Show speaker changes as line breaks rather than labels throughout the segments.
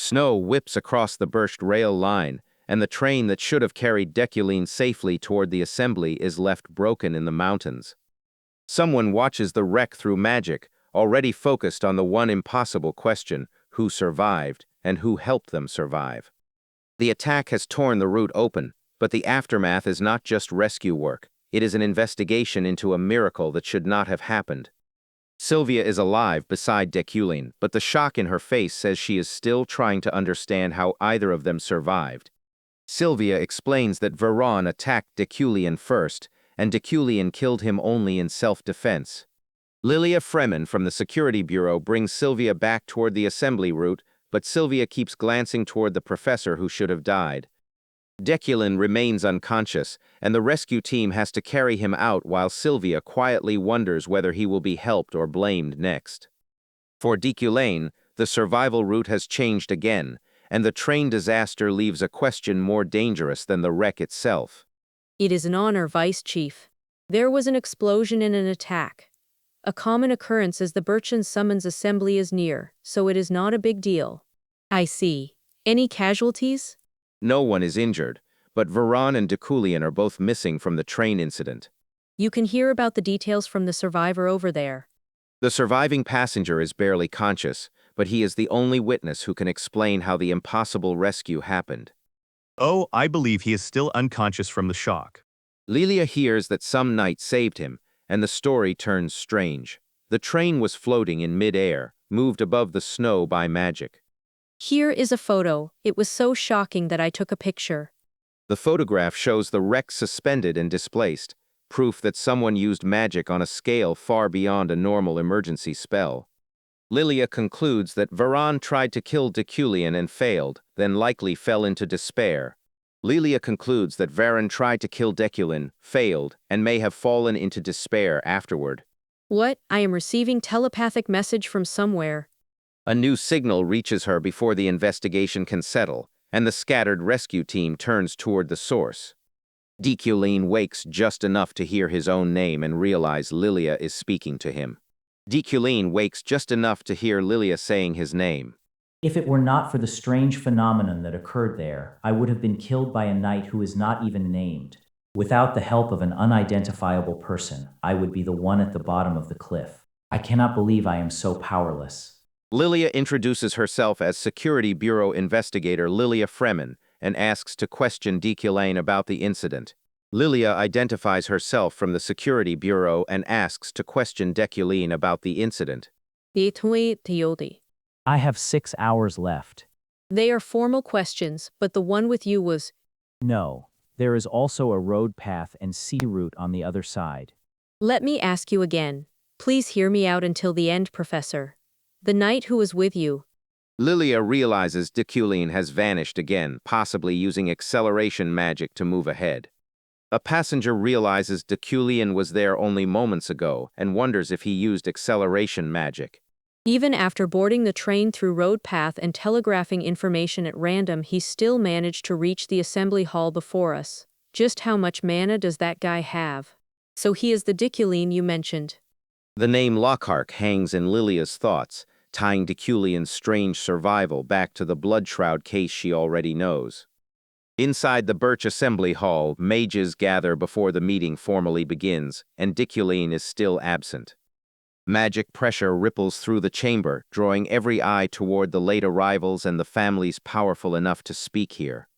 Snow whips across the Bercht rail line, and the train that should have carried Deculein safely toward the assembly is left broken in the mountains. Someone watches the wreck through magic, already focused on the one impossible question: who survived and who helped them survive. The attack has torn the route open, but the aftermath is not just rescue work. It is an investigation into a miracle that should not have happened. Sylvia is alive beside Deculein, but the shock in her face says she is still trying to understand how either of them survived. Sylvia explains that Veron attacked Deculein first, and Deculein killed him only in self-defense. Lilia Fremen from the Security Bureau brings Sylvia back toward the assembly route, but Sylvia keeps glancing toward the professor who should have died. Deculein remains unconscious, and the rescue team has to carry him out while Sylvia quietly wonders whether he will be helped or blamed next. For Deculein, the survival route has changed again, and the train disaster leaves a question more dangerous than the wreck itself.
It is an honor, Vice Chief. There was an explosion and an attack. A common occurrence as the Bercht summons assembly is near, so it is not a big deal. I see. Any casualties?
No one is injured, but Veron and Deculein are both missing from the train incident.
You can hear about the details from the survivor over there.
The surviving passenger is barely conscious, but he is the only witness who can explain how the impossible rescue happened.
Oh, I believe he is still unconscious from the shock.
Lilia hears that some knight saved him, and the story turns strange. The train was floating in mid-air, moved above the snow by magic.
Here is a photo. It was so shocking that I took a picture.
The photograph shows the wreck suspended and displaced, proof that someone used magic on a scale far beyond a normal emergency spell. Lilia concludes that Veron tried to kill Deculein and failed, then likely fell into despair. Lilia concludes that Veron tried to kill Deculein, failed, and may have fallen into despair afterward.
What? I am receiving telepathic message from somewhere.
A new signal reaches her before the investigation can settle, and the scattered rescue team turns toward the source. Deculein wakes just enough to hear his own name and realize Lilia is speaking to him. Deculein wakes just enough to hear Lilia saying his name.
If it were not for the strange phenomenon that occurred there, I would have been killed by a knight who is not even named. Without the help of an unidentifiable person, I would be the one at the bottom of the cliff. I cannot believe I am so powerless.
Lilia introduces herself as Security Bureau investigator Lilia Fremen and asks to question Deculein about the incident. Lilia identifies herself from the Security Bureau and asks to question Deculein about the incident.
I have 6 hours left.
They are formal questions, but the one with you was...
No, there is also a road path and sea route on the other side.
Let me ask you again. Please hear me out until the end, Professor. The knight who was with you.
Lilia realizes Deculein has vanished again, possibly using acceleration magic to move ahead. A passenger realizes Deculein was there only moments ago and wonders if he used acceleration magic.
Even after boarding the train through road path and telegraphing information at random, he still managed to reach the assembly hall before us. Just how much mana does that guy have? So he is the Deculein you mentioned.
The name Lockhart hangs in Lilia's thoughts, tying Deculein's strange survival back to the Bloodshroud case she already knows. Inside the Bercht Assembly Hall, mages gather before the meeting formally begins, and Deculein is still absent. Magic pressure ripples through the chamber, drawing every eye toward the late arrivals and the families powerful enough to speak here.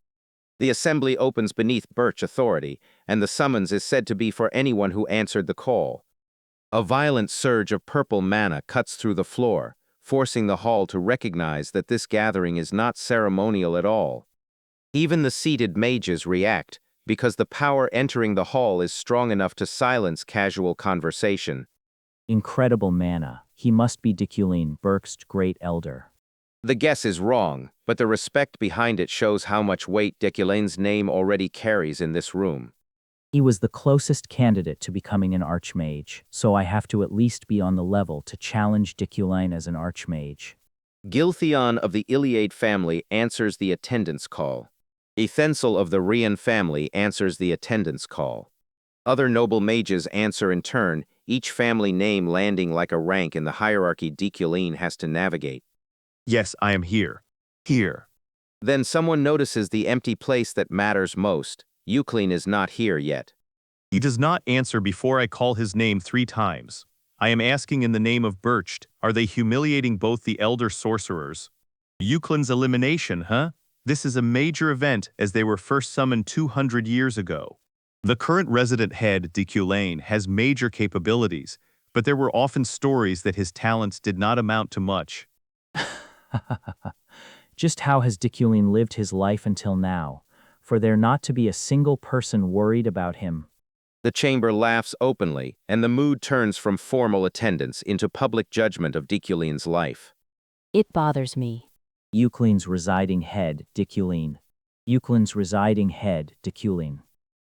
The assembly opens beneath Bercht authority, and the summons is said to be for anyone who answered the call. A violent surge of purple mana cuts through the floor, forcing the hall to recognize that this gathering is not ceremonial at all. Even the seated mages react, because the power entering the hall is strong enough to silence casual conversation.
Incredible mana. He must be Deculein, Bercht's great elder.
The guess is wrong, but the respect behind it shows how much weight Deculein's name already carries in this room.
He was the closest candidate to becoming an archmage, so I have to at least be on the level to challenge Deculein as an archmage.
Giltheon of the Iliad family answers the attendance call. Ethensel of the Rian family answers the attendance call. Other noble mages answer in turn, each family name landing like a rank in the hierarchy Deculein has to navigate.
Yes, I am here. Here.
Then someone notices the empty place that matters most. Deculein is not here yet.
He does not answer before I call his name 3 times. I am asking in the name of Bercht, are they humiliating both the elder sorcerers? Deculein's elimination, huh? This is a major event as they were first summoned 200 years ago. The current resident head, Deculein, has major capabilities, but there were often stories that his talents did not amount to much.
Just how has Deculein lived his life until now, for there not to be a single person worried about him?
The chamber laughs openly, and the mood turns from formal attendance into public judgment of Deculein's life.
It bothers me.
Deculein's residing head, Deculein. Deculein's residing head, Deculein.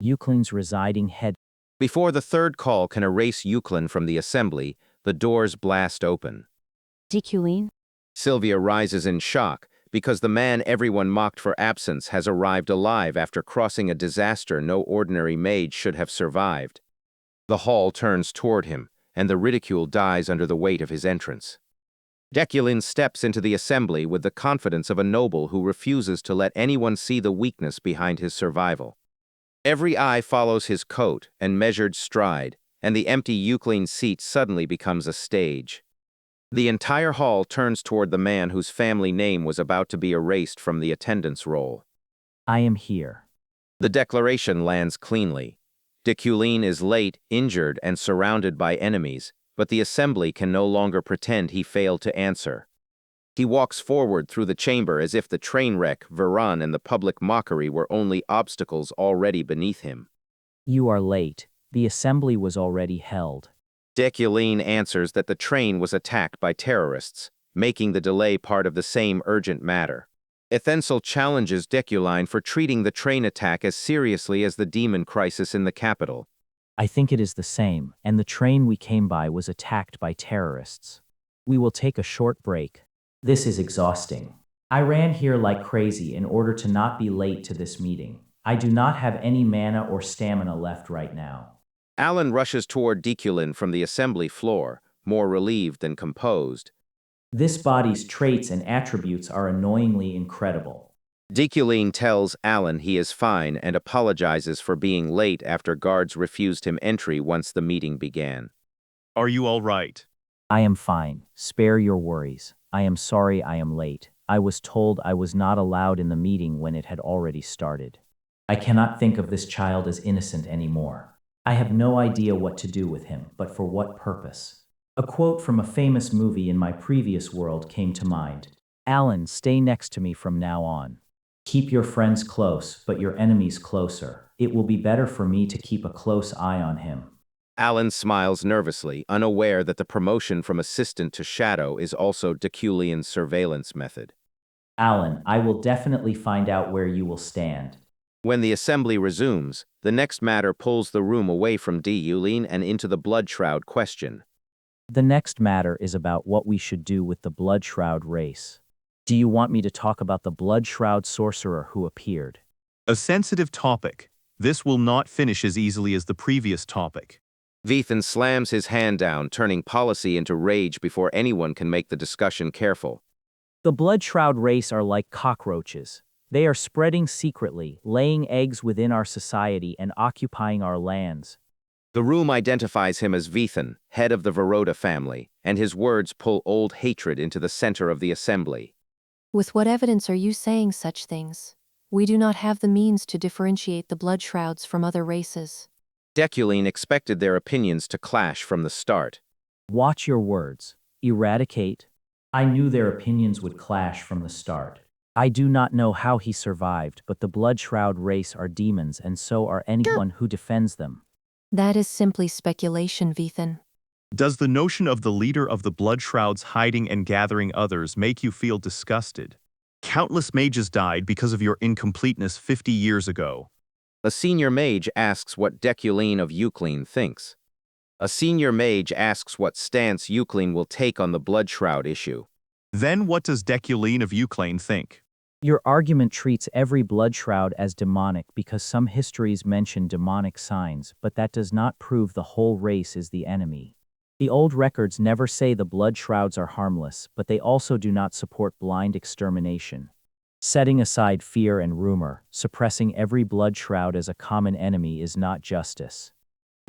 Deculein's residing head.
Before the third call can erase Deculein from the assembly, the doors blast open.
Deculein?
Sylvia rises in shock, because the man everyone mocked for absence has arrived alive after crossing a disaster no ordinary mage should have survived. The hall turns toward him, and the ridicule dies under the weight of his entrance. Deculein steps into the assembly with the confidence of a noble who refuses to let anyone see the weakness behind his survival. Every eye follows his coat and measured stride, and the empty Deculein seat suddenly becomes a stage. The entire hall turns toward the man whose family name was about to be erased from the attendance roll.
I am here.
The declaration lands cleanly. Deculein is late, injured, and surrounded by enemies, but the assembly can no longer pretend he failed to answer. He walks forward through the chamber as if the train wreck, Veron, and the public mockery were only obstacles already beneath him.
You are late. The assembly was already held.
Deculein answers that the train was attacked by terrorists, making the delay part of the same urgent matter. Ethensel challenges Deculein for treating the train attack as seriously as the demon crisis in the capital.
I think it is the same, and the train we came by was attacked by terrorists. We will take a short break. This is exhausting. I ran here like crazy in order to not be late to this meeting. I do not have any mana or stamina left right now.
Alan rushes toward Deculein from the assembly floor, more relieved than composed.
This body's traits and attributes are annoyingly incredible.
Deculein tells Alan he is fine and apologizes for being late after guards refused him entry once the meeting began.
Are you all right?
I am fine. Spare your worries. I am sorry I am late. I was told I was not allowed in the meeting when it had already started. I cannot think of this child as innocent anymore. I have no idea what to do with him, but for what purpose. A quote from a famous movie in my previous world came to mind. Alan, stay next to me from now on. Keep your friends close, but your enemies closer. It will be better for me to keep a close eye on him.
Alan smiles nervously, unaware that the promotion from assistant to shadow is also Deculein's surveillance method.
Alan, I will definitely find out where you will stand.
When the assembly resumes, the next matter pulls the room away from Deculein and into the Bloodshroud question.
The next matter is about what we should do with the Bloodshroud race. Do you want me to talk about the Bloodshroud sorcerer who appeared?
A sensitive topic. This will not finish as easily as the previous topic.
Veron slams his hand down, turning policy into rage before anyone can make the discussion careful.
The Bloodshroud race are like cockroaches. They are spreading secretly, laying eggs within our society and occupying our lands.
The room identifies him as Veron, head of the Verota family, and his words pull old hatred into the center of the assembly.
With what evidence are you saying such things? We do not have the means to differentiate the Bloodshrouds from other races.
Deculein expected their opinions to clash from the start.
Watch your words. Eradicate. I knew their opinions would clash from the start. I do not know how he survived, but the Bloodshroud race are demons, and so are anyone who defends them.
That is simply speculation, Veron.
Does the notion of the leader of the Bloodshrouds hiding and gathering others make you feel disgusted? Countless mages died because of your incompleteness 50 years ago.
A senior mage asks what Deculein of Deculein thinks. A senior mage asks what stance Deculein will take on the Bloodshroud issue.
Then what does Deculein of Deculein think?
Your argument treats every Bloodshroud as demonic because some histories mention demonic signs, but that does not prove the whole race is the enemy. The old records never say the Bloodshrouds are harmless, but they also do not support blind extermination. Setting aside fear and rumor, suppressing every blood shroud as a common enemy is not justice.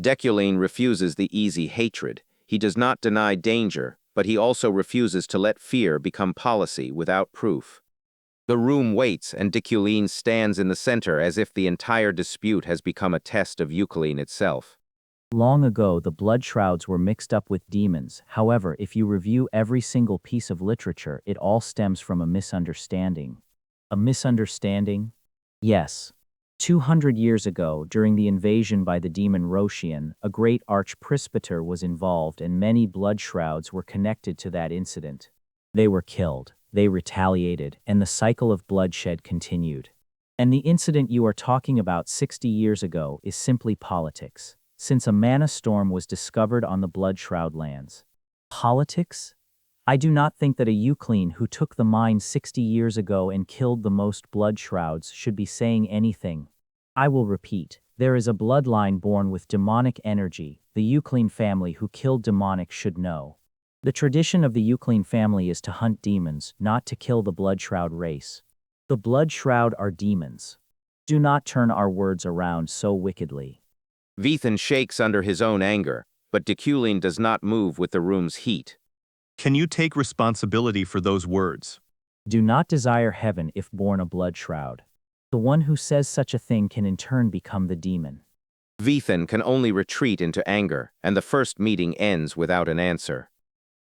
Deculein refuses the easy hatred. He does not deny danger, but he also refuses to let fear become policy without proof. The room waits, and Deculein stands in the center as if the entire dispute has become a test of Deculein itself.
Long ago, the blood shrouds were mixed up with demons. However, if you review every single piece of literature, it all stems from a misunderstanding. A misunderstanding? Yes. 200 years ago, during the invasion by the demon Roshian, a great arch-presbyter was involved and many blood shrouds were connected to that incident. They were killed, they retaliated, and the cycle of bloodshed continued. And the incident you are talking about 60 years ago is simply politics, since a mana storm was discovered on the blood shroud lands. Politics? I do not think that a Deculein who took the mine 60 years ago and killed the most blood shrouds should be saying anything. I will repeat, there is a bloodline born with demonic energy. The Deculein family who killed demonic should know. The tradition of the Deculein family is to hunt demons, not to kill the blood shroud race. The blood shroud are demons. Do not turn our words around so wickedly.
Veron shakes under his own anger, but Deculein does not move with the room's heat.
Can you take responsibility for those words?
Do not desire heaven if born a blood shroud. The one who says such a thing can in turn become the demon.
Veron can only retreat into anger, and the first meeting ends without an answer.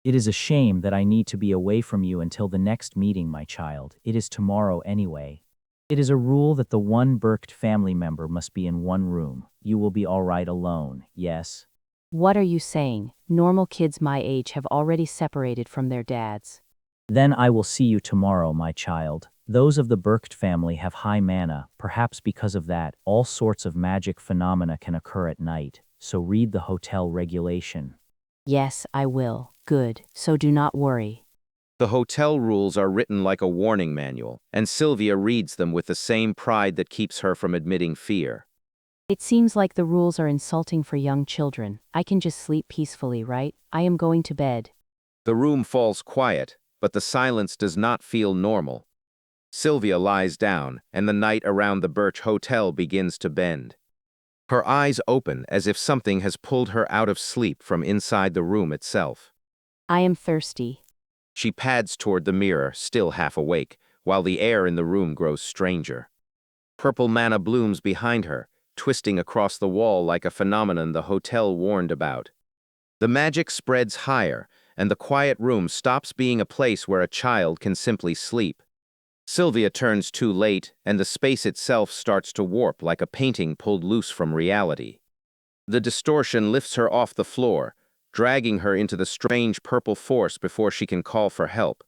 It is a shame that I need to be away from you until the next meeting, my child. It is tomorrow anyway. It is a rule that the one Bercht family member must be in one room. You will be all right alone, yes?
What are you saying? Normal kids my age have already separated from their dads.
Then I will see you tomorrow, my child. Those of the Bercht family have high mana. Perhaps because of that, all sorts of magic phenomena can occur at night. So read the hotel regulation.
Yes, I will. Good, so do not worry.
The hotel rules are written like a warning manual, and Sylvia reads them with the same pride that keeps her from admitting fear.
It seems like the rules are insulting for young children. I can just sleep peacefully, right? I am going to bed.
The room falls quiet, but the silence does not feel normal. Sylvia lies down, and the night around the Bercht Hotel begins to bend. Her eyes open as if something has pulled her out of sleep from inside the room itself.
I am thirsty.
She pads toward the mirror, still half awake, while the air in the room grows stranger. Purple mana blooms behind her, twisting across the wall like a phenomenon the hotel warned about. The magic spreads higher, and the quiet room stops being a place where a child can simply sleep. Sylvia turns too late, and the space itself starts to warp like a painting pulled loose from reality. The distortion lifts her off the floor, dragging her into the strange purple force before she can call for help.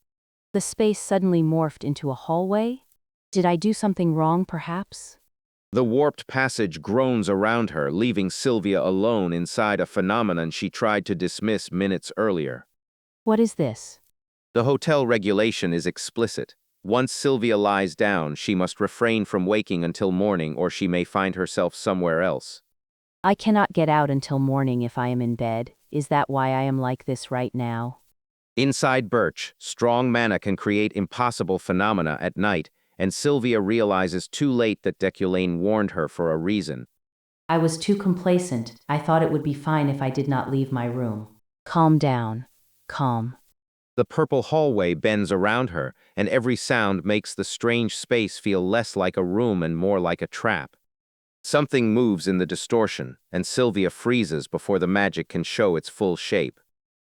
The space suddenly morphed into a hallway? Did I do something wrong, perhaps?
The warped passage groans around her, leaving Sylvia alone inside a phenomenon she tried to dismiss minutes earlier.
What is this?
The hotel regulation is explicit. Once Sylvia lies down, she must refrain from waking until morning, or she may find herself somewhere else.
I cannot get out until morning if I am in bed. Is that why I am like this right now?
Inside Bercht, strong mana can create impossible phenomena at night, and Sylvia realizes too late that Deculein warned her for a reason.
I was too complacent. I thought it would be fine if I did not leave my room. Calm down. Calm.
The purple hallway bends around her, and every sound makes the strange space feel less like a room and more like a trap. Something moves in the distortion, and Sylvia freezes before the magic can show its full shape.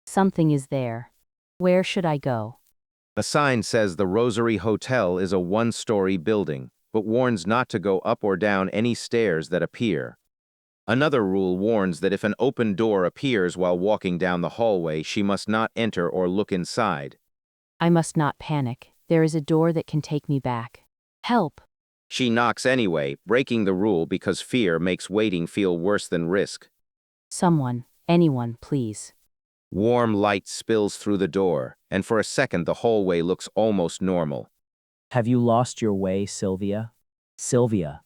Something is there. Where should I go?
A sign says the Rosary Hotel is a one-story building, but warns not to go up or down any stairs that appear. Another rule warns that if an open door appears while walking down the hallway, she must not enter or look inside.
I must not panic. There is a door that can take me back. Help!
She knocks anyway, breaking the rule because fear makes waiting feel worse than risk.
Someone, anyone, please.
Warm light spills through the door, and for a second the hallway looks almost normal.
Have you lost your way, Sylvia? Sylvia.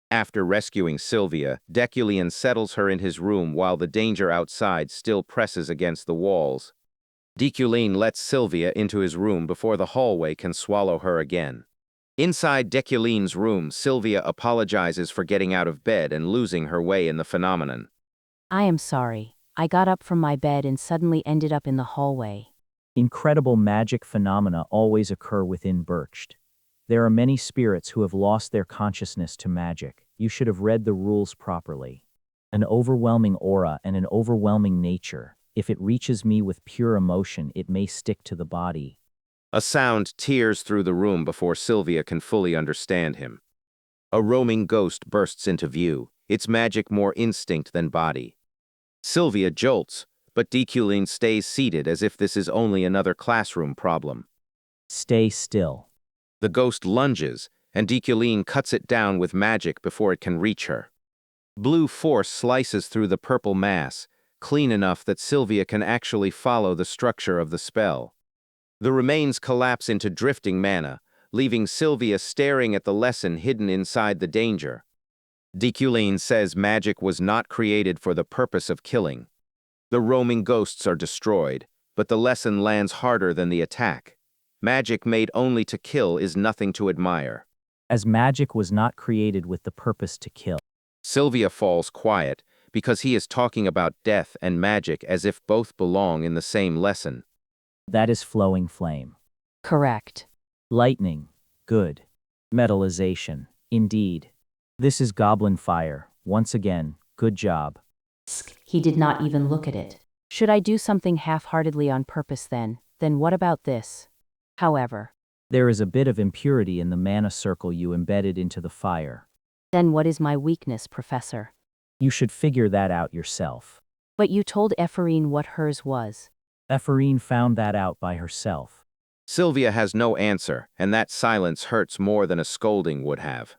After rescuing Sylvia, Deculein settles her in his room while the danger outside still presses against the walls. Deculein lets Sylvia into his room before the hallway can swallow her again. Inside Deculein's room, Sylvia apologizes for getting out of bed and losing her way in the phenomenon.
I am sorry. I got up from my bed and suddenly ended up in the hallway.
Incredible magic phenomena always occur within Bercht. There are many spirits who have lost their consciousness to magic. You should have read the rules properly. An overwhelming aura and an overwhelming nature. If it reaches me with pure emotion, it may stick to the body.
A sound tears through the room before Sylvia can fully understand him. A roaming ghost bursts into view, its magic more instinct than body. Sylvia jolts, but Deculein stays seated as if this is only another classroom problem.
Stay still.
The ghost lunges, and Deculein cuts it down with magic before it can reach her. Blue force slices through the purple mass, clean enough that Sylvia can actually follow the structure of the spell. The remains collapse into drifting mana, leaving Sylvia staring at the lesson hidden inside the danger. Deculein says magic was not created for the purpose of killing. The roaming ghosts are destroyed, but the lesson lands harder than the attack. Magic made only to kill is nothing to admire.
As magic was not created with the purpose to kill.
Sylvia falls quiet because he is talking about death and magic as if both belong in the same lesson.
That is flowing flame.
Correct.
Lightning. Good. Metallization. Indeed. This is goblin fire. Once again, good job.
He did not even look at it. Should I do something half-heartedly on purpose then? Then what about this? However,
There is a bit of impurity in the mana circle you embedded into the fire.
then what is my weakness, Professor?
You should figure that out yourself.
But you told Ephraim what hers was.
Ephraim found that out by herself.
Sylvia has no answer, and that silence hurts more than a scolding would have.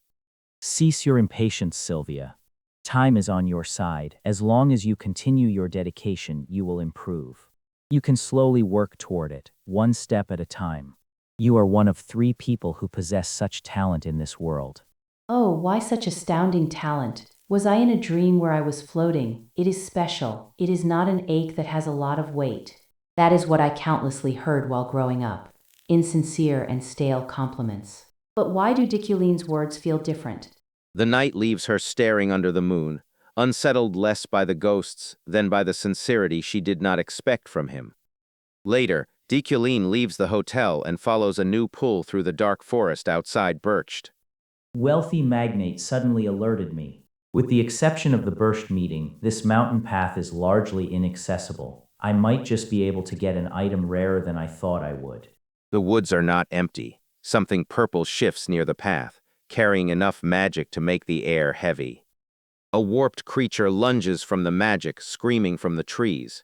Cease your impatience, Sylvia. Time is on your side. As long as you continue your dedication, you will improve. You can slowly work toward it, one step at a time. You are one of 3 people who possess such talent in this world.
Oh, why such astounding talent? Was I in a dream where I was floating? It is special. It is not an ache that has a lot of weight. That is what I countlessly heard while growing up. Insincere and stale compliments. But why do Deculein's words feel different?
The night leaves her staring under the moon, unsettled less by the ghosts than by the sincerity she did not expect from him. Later, Deculein leaves the hotel and follows a new pull through the dark forest outside Bercht.
Wealthy magnate suddenly alerted me. With the exception of the Bercht meeting, this mountain path is largely inaccessible. I might just be able to get an item rarer than I thought I would.
The woods are not empty. Something purple shifts near the path, carrying enough magic to make the air heavy. A warped creature lunges from the magic, screaming from the trees.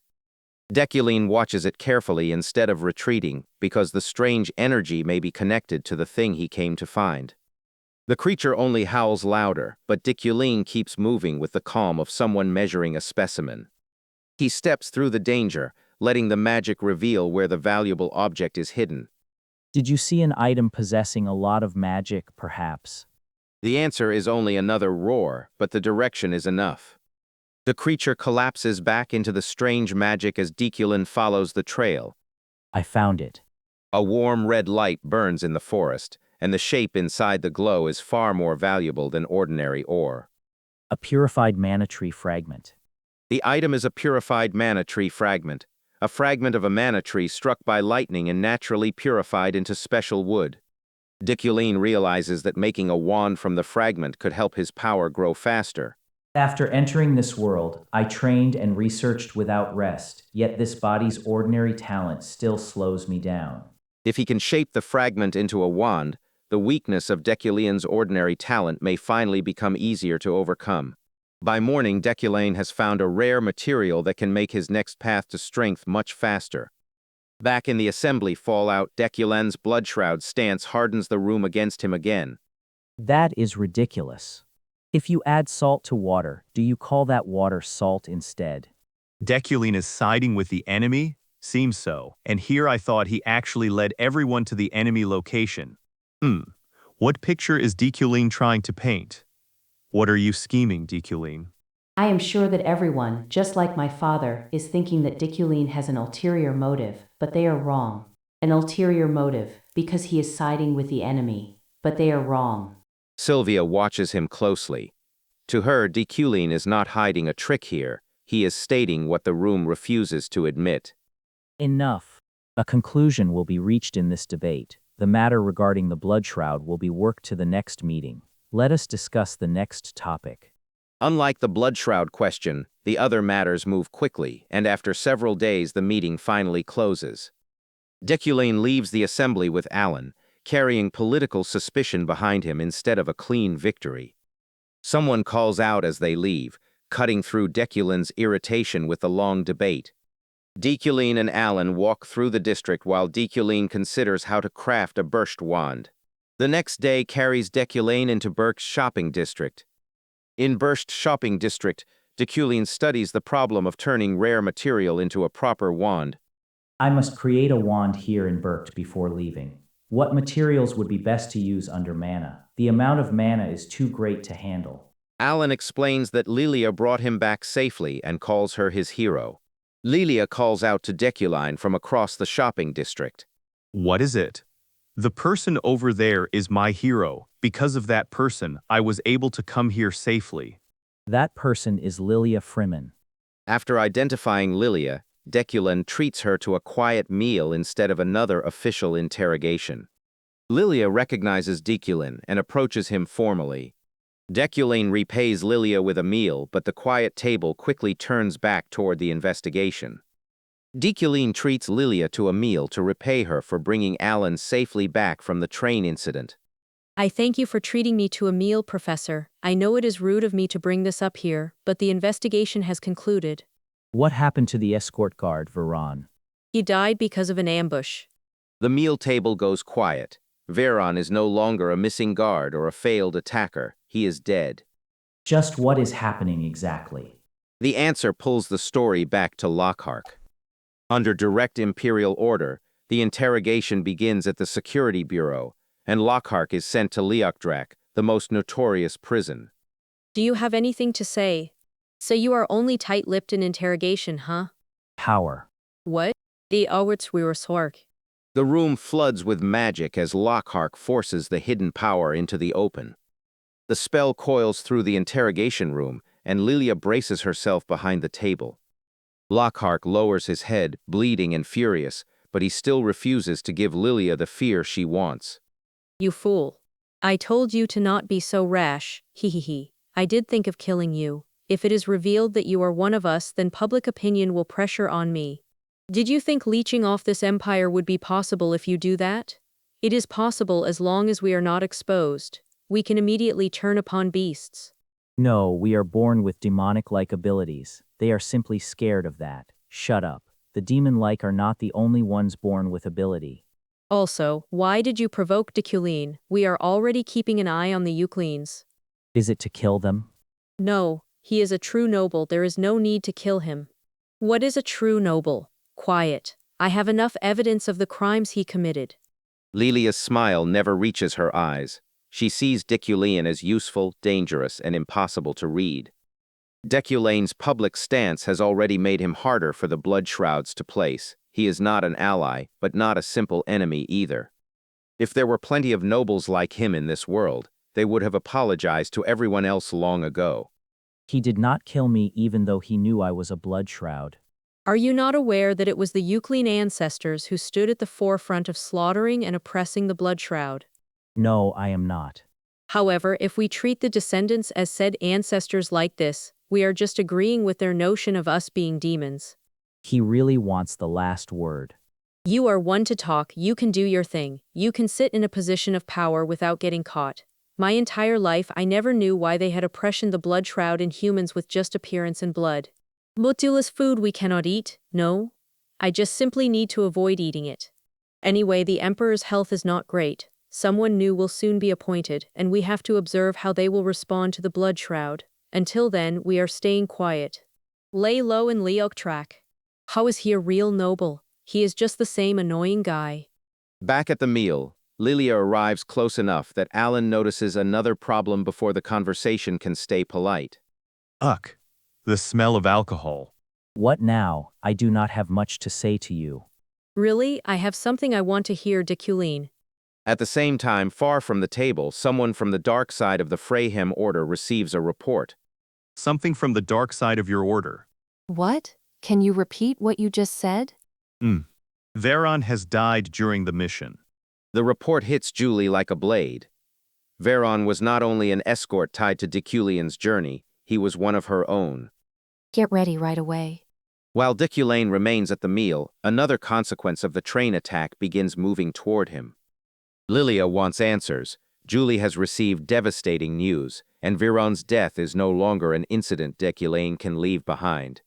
Deculein watches it carefully instead of retreating, because the strange energy may be connected to the thing he came to find. The creature only howls louder, but Deculein keeps moving with the calm of someone measuring a specimen. He steps through the danger, letting the magic reveal where the valuable object is hidden.
Did you see an item possessing a lot of magic, perhaps?
The answer is only another roar, but the direction is enough. The creature collapses back into the strange magic as Deculein follows the trail.
I found it.
A warm red light burns in the forest, and the shape inside the glow is far more valuable than ordinary ore.
A purified mana tree fragment.
The item is a purified mana tree fragment, a fragment of a mana tree struck by lightning and naturally purified into special wood. Deculein realizes that making a wand from the fragment could help his power grow faster.
After entering this world, I trained and researched without rest, yet this body's ordinary talent still slows me down.
If he can shape the fragment into a wand, the weakness of Deculein's ordinary talent may finally become easier to overcome. By morning, Deculein has found a rare material that can make his next path to strength much faster. Back in the assembly fallout, Deculein's Bloodshroud stance hardens the room against him again.
That is ridiculous. If you add salt to water, do you call that water salt instead?
Deculein is siding with the enemy? Seems so. And here I thought he actually led everyone to the enemy location. What picture is Deculein trying to paint? What are you scheming, Deculein?
I am sure that everyone, just like my father, is thinking that Deculein has an ulterior motive, but they are wrong. An ulterior motive, because he is siding with the enemy. but they are wrong.
Sylvia watches him closely. To her, Deculein is not hiding a trick here. He is stating what the room refuses to admit.
Enough. A conclusion will be reached in this debate. The matter regarding the Bloodshroud will be worked to the next meeting. Let us discuss the next topic.
Unlike the Bloodshroud question, the other matters move quickly, and after several days the meeting finally closes. Deculein leaves the assembly with Alan, carrying political suspicion behind him instead of a clean victory. Someone calls out as they leave, cutting through Deculein's irritation with the long debate. Deculein and Alan walk through the district while Deculein considers how to craft a Bercht wand. The next day carries Deculein into Bercht's shopping district. In Bercht's shopping district, Deculein studies the problem of turning rare material into a proper wand.
I must create a wand here in Bercht before leaving. What materials would be best to use under mana? The amount of mana is too great to handle.
Alan explains that Lilia brought him back safely and calls her his hero. Lilia calls out to Deculein from across the shopping district.
What is it? The person over there is my hero. Because of that person, I was able to come here safely.
That person is Lilia Freeman.
After identifying Lilia, Deculein treats her to a quiet meal instead of another official interrogation. Lilia recognizes Deculein and approaches him formally. Deculein repays Lilia with a meal, but the quiet table quickly turns back toward the investigation. Deculein treats Lilia to a meal to repay her for bringing Alan safely back from the train incident.
I thank you for treating me to a meal, Professor. I know it is rude of me to bring this up here, but the investigation has concluded.
What happened to the escort guard, Veron?
He died because of an ambush.
The meal table goes quiet. Veron is no longer a missing guard or a failed attacker. He is dead.
Just what is happening exactly?
The answer pulls the story back to Lockhart. Under direct imperial order, the interrogation begins at the Security Bureau, and Lockhart is sent to Leokdrak, the most notorious prison.
Do you have anything to say? So you are only tight-lipped in interrogation, huh?
Power.
What? The Ortswirrswark.
The room floods with magic as Lockhart forces the hidden power into the open. The spell coils through the interrogation room, and Lilia braces herself behind the table. Lockhart lowers his head, bleeding and furious, but he still refuses to give Lilia the fear she wants.
You fool. I told you to not be so rash, he. I did think of killing you. If it is revealed that you are one of us, then public opinion will pressure on me. Did you think leeching off this empire would be possible if you do that? It is possible as long as we are not exposed. We can immediately turn upon beasts.
No, we are born with demonic-like abilities. They are simply scared of that. Shut up. The demon-like are not the only ones born with ability.
Also, why did you provoke Deculein? We are already keeping an eye on the Eucleans.
Is it to kill them?
No, he is a true noble. There is no need to kill him. What is a true noble? Quiet. I have enough evidence of the crimes he committed.
Lilia's smile never reaches her eyes. She sees Deculein as useful, dangerous, and impossible to read. Deculein's public stance has already made him harder for the Bloodshrouds to place. He is not an ally, but not a simple enemy either. If there were plenty of nobles like him in this world, they would have apologized to everyone else long ago.
He did not kill me even though he knew I was a Bloodshroud.
Are you not aware that it was the Euclean ancestors who stood at the forefront of slaughtering and oppressing the Bloodshroud?
No, I am not.
However, if we treat the descendants as said ancestors like this, we are just agreeing with their notion of us being demons.
He really wants the last word.
You are one to talk, you can do your thing, you can sit in a position of power without getting caught. My entire life I never knew why they had oppression the Bloodshroud in humans with just appearance and blood. Motulus food we cannot eat, no? I just simply need to avoid eating it. Anyway, the Emperor's health is not great. Someone new will soon be appointed, and we have to observe how they will respond to the Bloodshroud. Until then, we are staying quiet. Lay low in Leokdrak. How is he a real noble? He is just the same annoying guy.
Back at the meal, Lilia arrives close enough that Alan notices another problem before the conversation can stay polite.
Ugh, the smell of alcohol.
What now? I do not have much to say to you.
Really, I have something I want to hear, Deculein.
At the same time, far from the table, someone from the dark side of the Freyhem order receives a report.
Something from the dark side of your order.
What? Can you repeat what you just said?
Veron has died during the mission.
The report hits Julie like a blade. Veron was not only an escort tied to Deculein's journey, he was one of her own.
Get ready right away.
While Deculein remains at the meal, another consequence of the train attack begins moving toward him. Lilia wants answers. Julie has received devastating news, and Veron's death is no longer an incident Deculein can leave behind.